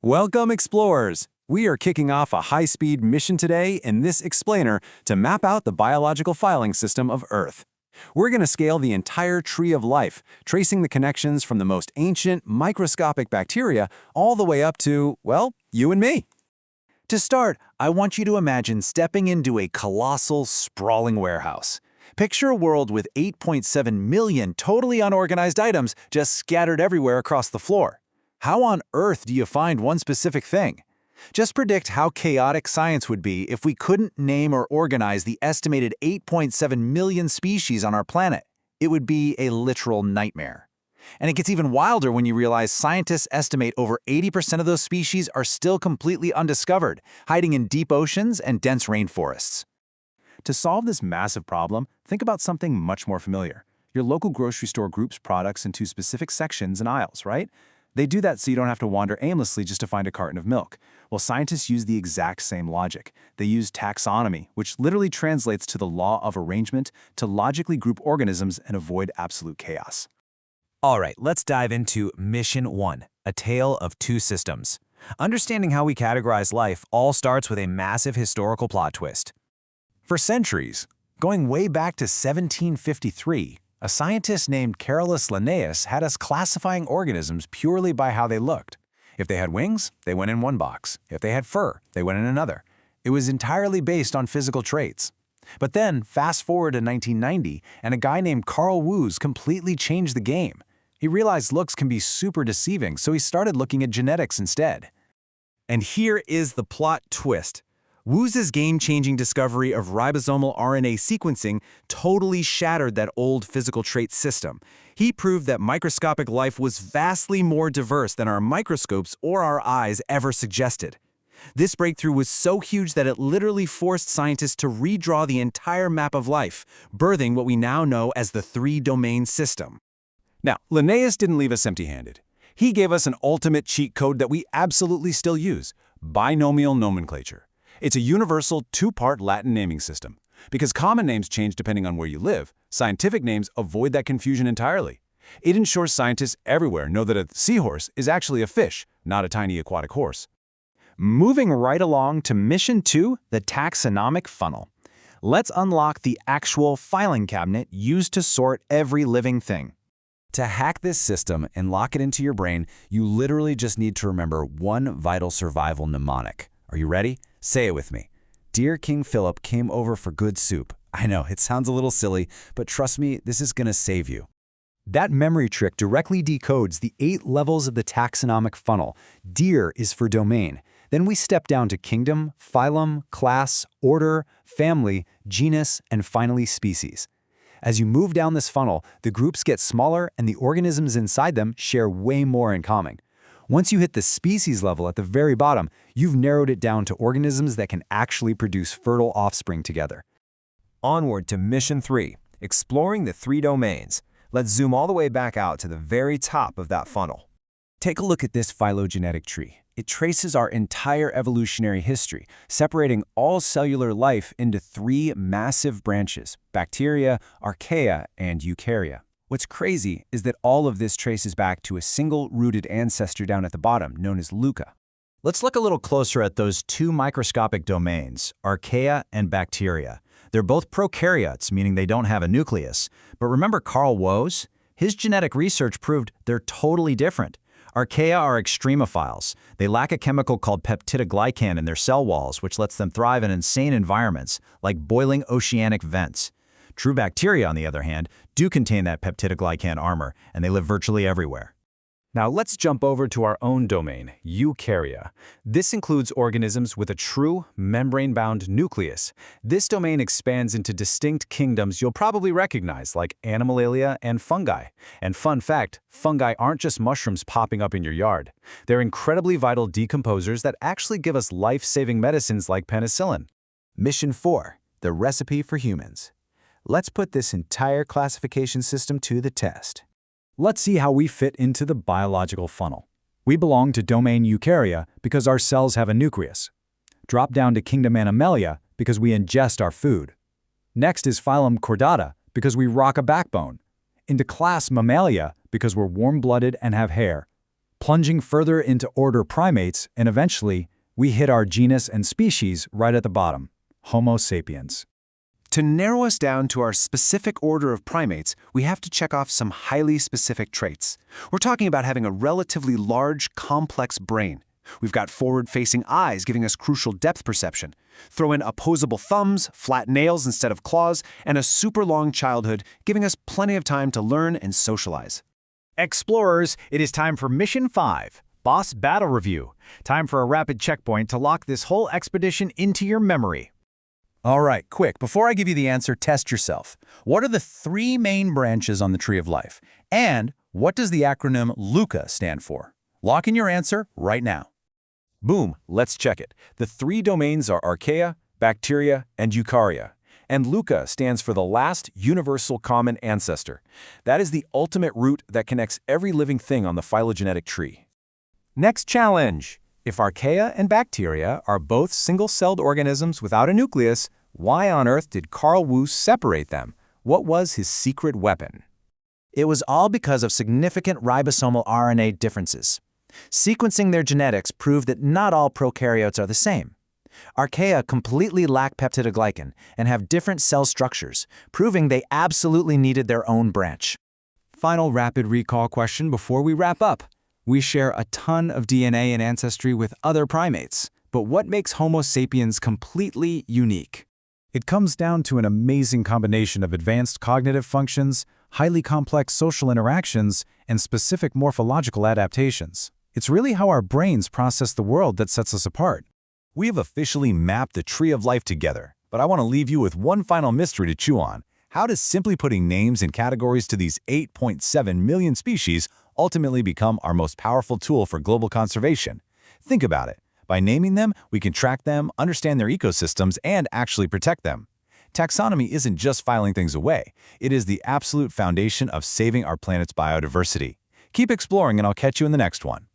Welcome, explorers! We are kicking off a high-speed mission today in this explainer to map out the biological filing system of Earth. We're going to scale the entire tree of life, tracing the connections from the most ancient, microscopic bacteria all the way up to, well, you and me. To start, I want you to imagine stepping into a colossal, sprawling warehouse. Picture a world with 8.7 million totally unorganized items just scattered everywhere across the floor. How on earth do you find one specific thing? Just predict how chaotic science would be if we couldn't name or organize the estimated 8.7 million species on our planet. It would be a literal nightmare. And it gets even wilder when you realize scientists estimate over 80% of those species are still completely undiscovered, hiding in deep oceans and dense rainforests. To solve this massive problem, think about something much more familiar. Your local grocery store groups products into specific sections and aisles, right? They do that so you don't have to wander aimlessly just to find a carton of milk. Well, scientists use the exact same logic. They use taxonomy, which literally translates to the law of arrangement, to logically group organisms and avoid absolute chaos. All right, let's dive into Mission 1, A Tale of Two Systems. Understanding how we categorize life all starts with a massive historical plot twist. For centuries, going way back to 1753, a scientist named Carolus Linnaeus had us classifying organisms purely by how they looked. If they had wings, they went in one box. If they had fur, they went in another. It was entirely based on physical traits. But then, fast forward to 1990, and a guy named Carl Woese completely changed the game. He realized looks can be super deceiving, so he started looking at genetics instead. And here is the plot twist. Woose's game-changing discovery of ribosomal RNA sequencing totally shattered that old physical trait system. He proved that microscopic life was vastly more diverse than our microscopes or our eyes ever suggested. This breakthrough was so huge that it literally forced scientists to redraw the entire map of life, birthing what we now know as the three-domain system. Now, Linnaeus didn't leave us empty-handed. He gave us an ultimate cheat code that we absolutely still use: binomial nomenclature. It's a universal two-part Latin naming system. Because common names change depending on where you live, scientific names avoid that confusion entirely. It ensures scientists everywhere know that a seahorse is actually a fish, not a tiny aquatic horse. Moving right along to Mission 2, the taxonomic funnel. Let's unlock the actual filing cabinet used to sort every living thing. To hack this system and lock it into your brain, you literally just need to remember one vital survival mnemonic. Are you ready? Say it with me. Dear King Philip came over for good soup. I know, it sounds a little silly, but trust me, this is going to save you. That memory trick directly decodes the 8 levels of the taxonomic funnel. Dear is for domain. Then we step down to kingdom, phylum, class, order, family, genus, and finally species. As you move down this funnel, the groups get smaller and the organisms inside them share way more in common. Once you hit the species level at the very bottom, you've narrowed it down to organisms that can actually produce fertile offspring together. Onward to Mission 3, exploring the three domains. Let's zoom all the way back out to the very top of that funnel. Take a look at this phylogenetic tree. It traces our entire evolutionary history, separating all cellular life into 3 massive branches: bacteria, archaea, and eukarya. What's crazy is that all of this traces back to a single rooted ancestor down at the bottom, known as Luca. Let's look a little closer at those 2 microscopic domains, archaea and bacteria. They're both prokaryotes, meaning they don't have a nucleus. But remember Carl Woese? His genetic research proved they're totally different. Archaea are extremophiles. They lack a chemical called peptidoglycan in their cell walls, which lets them thrive in insane environments, like boiling oceanic vents. True bacteria, on the other hand, do contain that peptidoglycan armor, and they live virtually everywhere. Now let's jump over to our own domain, eukarya. This includes organisms with a true membrane-bound nucleus. This domain expands into distinct kingdoms you'll probably recognize, like Animalia and fungi. And fun fact, fungi aren't just mushrooms popping up in your yard. They're incredibly vital decomposers that actually give us life-saving medicines like penicillin. Mission 4, the recipe for humans. Let's put this entire classification system to the test. Let's see how we fit into the biological funnel. We belong to domain eukarya because our cells have a nucleus. Drop down to kingdom Animalia because we ingest our food. Next is phylum Chordata because we rock a backbone. Into class Mammalia because we're warm-blooded and have hair. plunging further into order primates, and eventually, we hit our genus and species right at the bottom, Homo sapiens. To narrow us down to our specific order of primates, we have to check off some highly specific traits. We're talking about having a relatively large, complex brain. We've got forward-facing eyes giving us crucial depth perception. Throw in opposable thumbs, flat nails instead of claws, and a super long childhood, giving us plenty of time to learn and socialize. Explorers, it is time for Mission 5, Boss Battle Review. Time for a rapid checkpoint to lock this whole expedition into your memory. All right, quick, before I give you the answer, test yourself. What are the 3 main branches on the tree of life? And what does the acronym LUCA stand for? Lock in your answer right now. Boom, let's check it. The 3 domains are archaea, bacteria, and eukarya. And LUCA stands for the last universal common ancestor. That is the ultimate root that connects every living thing on the phylogenetic tree. Next challenge. If archaea and bacteria are both single-celled organisms without a nucleus, why on earth did Carl Woese separate them? What was his secret weapon? It was all because of significant ribosomal RNA differences. Sequencing their genetics proved that not all prokaryotes are the same. Archaea completely lack peptidoglycan and have different cell structures, proving they absolutely needed their own branch. Final rapid recall question before we wrap up. We share a ton of DNA and ancestry with other primates, but what makes Homo sapiens completely unique? It comes down to an amazing combination of advanced cognitive functions, highly complex social interactions, and specific morphological adaptations. It's really how our brains process the world that sets us apart. We have officially mapped the tree of life together, but I want to leave you with one final mystery to chew on. How does simply putting names and categories to these 8.7 million species ultimately become our most powerful tool for global conservation? Think about it. By naming them, we can track them, understand their ecosystems, and actually protect them. Taxonomy isn't just filing things away. It is the absolute foundation of saving our planet's biodiversity. Keep exploring, and I'll catch you in the next one.